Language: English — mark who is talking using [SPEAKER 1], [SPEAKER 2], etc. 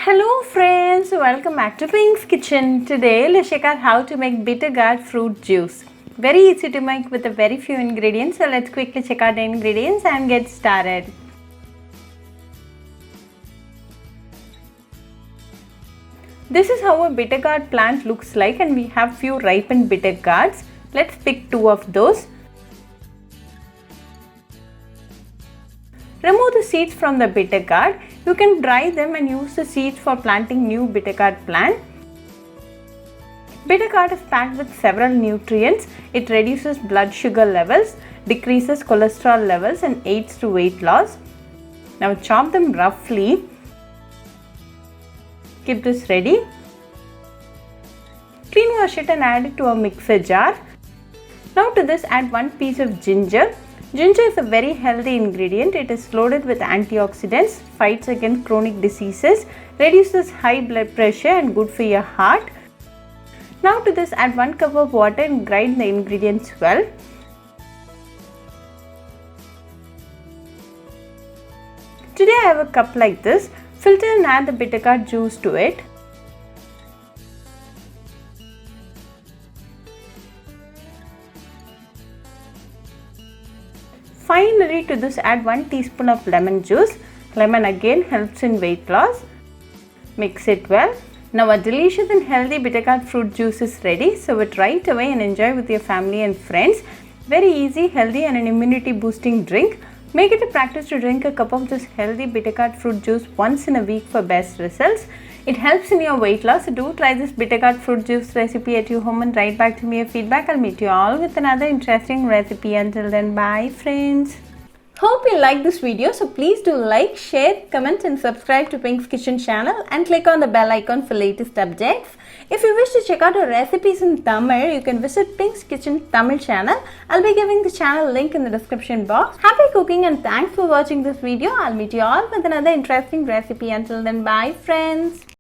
[SPEAKER 1] Hello friends, welcome back to Pink's Kitchen. Today let's check out how to make bitter gourd fruit juice. Very easy to make with a very few ingredients. So let's quickly check out the ingredients and get started. This is how a bitter gourd plant looks like, and we have few ripened bitter gourds. Let's pick two of those. Remove the seeds from the bitter gourd. You can dry them and use the seeds for planting new bitter gourd plant. Bitter gourd is packed with several nutrients. It reduces blood sugar levels, decreases cholesterol levels and aids to weight loss. Now chop them roughly. Keep this ready. Clean wash it and add it to a mixer jar. Now to this add 1 piece of ginger. Ginger is a very healthy ingredient. It is loaded with antioxidants, fights against chronic diseases, reduces high blood pressure and good for your heart. Now to this add 1 cup of water and grind the ingredients well. Today I have a cup like this. Filter and add the bitter gourd juice to it. Finally, to this add 1 teaspoon of lemon juice. Lemon again helps in weight loss. Mix it well. Now a delicious and healthy bitter gourd fruit juice is ready. Serve it right away and enjoy with your family and friends. Very easy, healthy and an immunity boosting drink. Make it a practice to drink a cup of this healthy bitter gourd fruit juice once in a week for best results. It helps in your weight loss. So do try this bitter gourd fruit juice recipe at your home and write back to me your feedback. I'll meet you all with another interesting recipe. Until then, bye friends. Hope you like this video. So please do like, share, comment and subscribe to Pink's Kitchen channel and click on the bell icon for latest updates. If you wish to check out our recipes in Tamil, you can visit Pink's Kitchen Tamil channel. I'll be giving the channel link in the description box. Happy cooking and thanks for watching this video. I'll meet you all with another interesting recipe. Until then, bye friends.